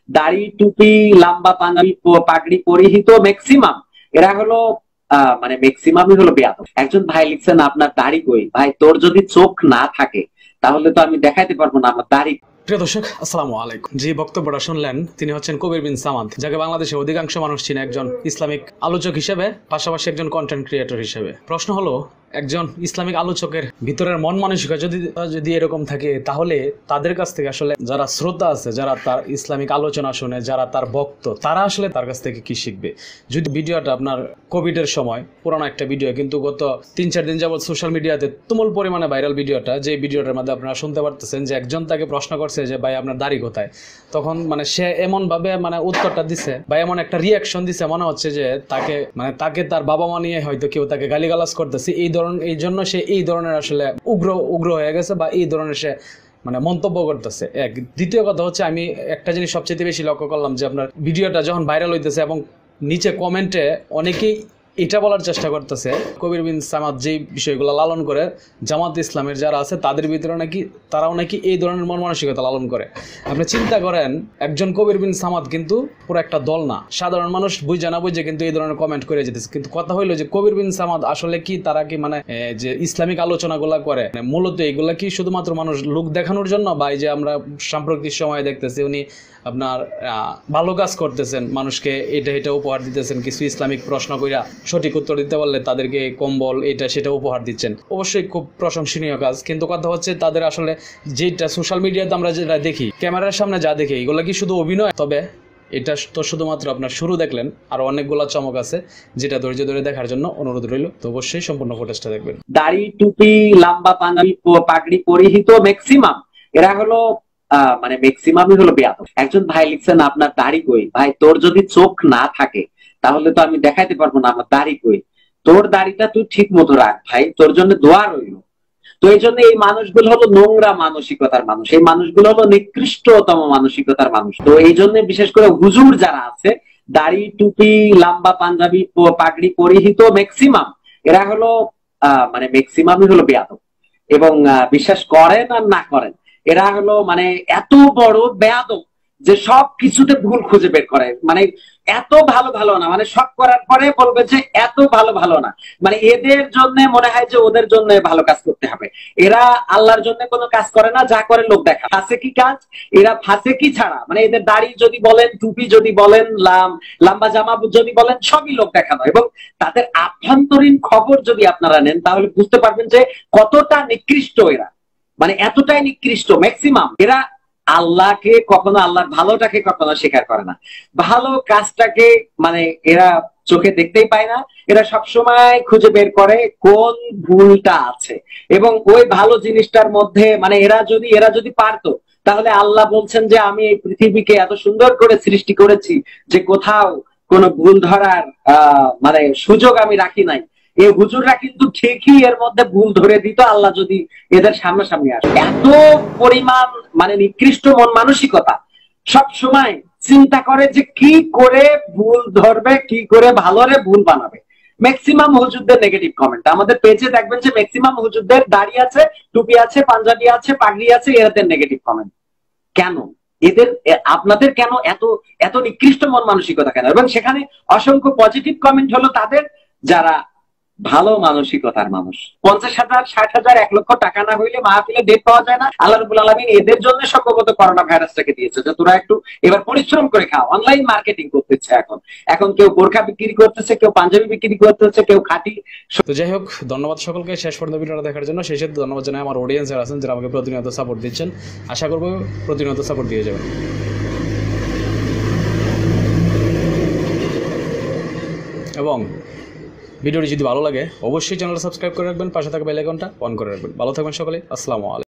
দাড়ি টুপি লম্বা পাঞ্জাবি পাগড়ি পরিহিত ম্যাক্সিমাম এরা হলো মানে ম্যাক্সিমামই হলো বেয়াদব। একজন ভাই লিখছেন আপনার দাড়ি কই? ভাই তোর যদি চোখ না থাকে তাহলে তো আমি দেখাইতে পারবো না আমার দাড়ি। প্রিয় দর্শক, আসসালামু আলাইকুম। যে বক্তব্যটা শুনলেন তিনি হচ্ছেন কবির বিন সামাদ, যাকে বাংলাদেশের অধিকাংশ মানুষ চিনে একজন ইসলামিক আলোচক হিসেবে, পাশাপাশি একজন কন্টেন্ট ক্রিয়েটর হিসেবে। প্রশ্ন হলো, একজন ইসলামিক আলোচকের ভিতরের মন মানসিকতা যদি এরকম থাকে, তাহলে তাদের কাছ থেকে আসলে যারা শ্রোতা আছে, যারা তার ইসলামিক আলোচনা শুনে, যারা তার ভক্ত, তারা আসলে তার কাছ থেকে কি শিখবে? যদি ভিডিওটা আপনার কোভিডের সময় পুরানো একটা ভিডিও, কিন্তু গত 3-4 দিন যাবত সোশ্যাল মিডিয়াতে তুমুল পরিমাণে ভাইরাল ভিডিওটা, যে ভিডিওটার মধ্যে আপনারা শুনতে পারতেছেন যে একজন তাকে প্রশ্ন করছে যে ভাই আপনার দাড়ি কোথায়, তখন মানে সে এমন ভাবে মানে উত্তরটা দিছে বা এমন একটা রিয়াকশন দিছে, মনে হচ্ছে যে তাকে তার বাবা মা নিয়ে হয়তো কেউ তাকে গালিগালাজ করতেছে, এই জন্য সে এই ধরনের আসলে উগ্র হয়ে গেছে বা এই ধরনের সে মানে মন্তব্য করতেছে। দ্বিতীয় কথা হচ্ছে, আমি একটা জিনিস সবচেয়ে বেশি লক্ষ্য করলাম যে আপনার ভিডিওটা যখন ভাইরাল হইতেছে এবং নিচে কমেন্টে অনেকেই এটা বলার চেষ্টা করতেছে, কবির বিন সামাদ যে বিষয়গুলো লালন করে জামাত ইসলামের যারা আছে তাদের ভিতরে তারাও নাকি এই ধরনের মন মানসিকতা লালন করে। আপনি চিন্তা করেন, একজন কবির বিন সামাদ কিন্তু পুরো একটা দল না, সাধারণ মানুষ বুঝে না বুঝে কিন্তু এই ধরনের কমেন্ট করে যেতেছে। কিন্তু কথা হইলো যে কবির বিন সামাদ আসলে কি, তারা কি মানে যে ইসলামিক আলোচনাগুলা করে মূলত এগুলা কি শুধুমাত্র মানুষ লোক দেখানোর জন্য, বা এই যে আমরা সাম্প্রতিক সময়ে দেখতেছি উনি আপনার ভালো কাজ করতেছেন, মানুষকে এটা উপহার দিতেছেন, কিছু ইসলামিক প্রশ্ন কইরা সঠিক উত্তর দিতে পারলে তাদেরকে কম্বল এটা সেটা উপহার দিচ্ছেন, অবশ্যই খুব প্রশংসনীয় কাজ। কিন্তু কথা হচ্ছে, তাদের আসলে যেটা সোশ্যাল মিডিয়াতে আমরা যেটা দেখি, ক্যামেরার সামনে যা দেখি, এগুলো কি শুধু অভিনয়? তবে এটা তো শুধুমাত্র আপনার শুরু দেখলেন, আর অনেকগুলো চমক আছে যেটা ধৈর্য ধরে দেখার জন্য অনুরোধ রইল। তো অবশ্যই সম্পূর্ণ ফুটেজটা দেখবেন। দাড়ি টুপি লম্বা পাঞ্জাবি পাগড়ি পরিহিত ম্যাক্সিমাম এরা হলো মানে ম্যাক্সিমামই হলো বেয়াদব। একজন ভাই লিখছেন আপনার দাড়ি কই? ভাই তোর যদি চোখ না থাকে তাহলে তো আমি দেখাইতে পারবো না আমার দাড়ি কই। তোর দাড়িটা তুই ঠিক মতো রাখ ভাই, তোর জন্য দোয়া রইল। তো এই জন্য এই মানুষগুলো হলো নোংরা মানসিকতার মানুষ, এই মানুষগুলো হলো নিকৃষ্টতম মানসিকতার মানুষ। তো এই জন্য বিশেষ করে হুজুর যারা আছে, দাড়ি টুপি লম্বা পাঞ্জাবি পাগড়ি পরিহিত ম্যাক্সিমাম এরা হলো মানে ম্যাক্সিমামই হলো বেয়াদব। এবং বিশ্বাস করেন আর না করেন, এরা হলো মানে এত বড় বেয়াদব যে সব কিছুতে ভুল খুঁজে বের করে। মানে এত ভালো না, মানে শখ করার পরে বলবে যে এত ভালো না, মানে এদের জন্য মনে হয় যে ওদের জন্য ভালো কাজ করতে হবে। এরা আল্লাহর জন্য কোনো কাজ করে না, যা করে লোক দেখা। ফাঁসে কি কাজ, এরা ফাঁসে কি ছাড়া, মানে এদের দাড়ি যদি বলেন, টুপি যদি বলেন, লম্বা জামা যদি বলেন, সবই লোক দেখানো। এবং তাদের আভ্যন্তরীণ খবর যদি আপনারা নেন তাহলে বুঝতে পারবেন যে কতটা নিকৃষ্ট এরা, মানে এতটাই নিকৃষ্ট। ম্যাক্সিমাম এরা আল্লাহকে কখনো, আল্লাহর ভালোটাকে কখনো স্বীকার করে না, ভালো কাজটাকে মানে এরা চোখে দেখতেই পায় না। এরা সবসময় খুঁজে বের করে কোন ভুলটা আছে, এবং ওই ভালো জিনিসটার মধ্যে মানে এরা যদি পারতো, তাহলে আল্লাহ বলছেন যে আমি এই পৃথিবীকে এত সুন্দর করে সৃষ্টি করেছি যে কোথাও কোনো ভুল ধরার মানে সুযোগ আমি রাখি নাই। এই হুজুররা কিন্তু ঠিকই এর মধ্যে ভুল ধরে দিত আল্লাহ যদি এদের সামনাসামনি আসে। এত পরিমাণ মানে নিকৃষ্ট মন মানসিকতা, সব সময় চিন্তা করে যে কি করে ভুল ধরবে, কি করে ভালোরে ভুল বানাবে। ম্যাক্সিমাম হুজুরদের নেগেটিভ কমেন্ট আমাদের পেজে দেখবেন যে ম্যাক্সিমাম হুজুরদের দাড়ি আছে, টুপি আছে, পাঞ্জাবি আছে, পাগড়ি আছে, এদের নেগেটিভ কমেন্ট কেন? আপনাদের কেন এত নিকৃষ্ট মন মানসিকতা কেন? এবং সেখানে অসংখ্য পজিটিভ কমেন্ট হলো তাদের, যারা ভালো মানসিকতার মানুষ। 50,000, 60,000, 1 লক্ষ টাকা না হইলে মাহফিলে ডেট পাওয়া যায় না। আল্লাহ রাব্বুল আলামিন এদের জন্য সম্ভবত করোনা ভাইরাসটাকে দিয়েছে যে তোরা একটু এবার পরিশ্রম করে খাও। অনলাইন মার্কেটিং করতেছে এখন কেউ বোরকা বিক্রি করতেছে, কেউ পাঞ্জাবি বিক্রি করতেছে, কেউ খাঁটি। তো যাই হোক, ধন্যবাদ সকলকে শেষ পর্যন্ত ভিডিওটা দেখার জন্য। শেষে ধন্যবাদ জানাই আমার অডিয়েন্স যারা আছেন, যারা আমাকে প্রতিনিয়ত সাপোর্ট দিচ্ছেন। আশা করবো প্রতিনিয়ত সাপোর্ট দিয়ে যাবেন। এবং ভিডিওটি যদি ভালো লাগে অবশ্যই চ্যানেলটা সাবস্ক্রাইব করে রাখবেন, পাশে থাকা বেল আইকনটা অন করে রাখবেন। ভালো থাকবেন সকলে, আসসালামু আলাইকুম।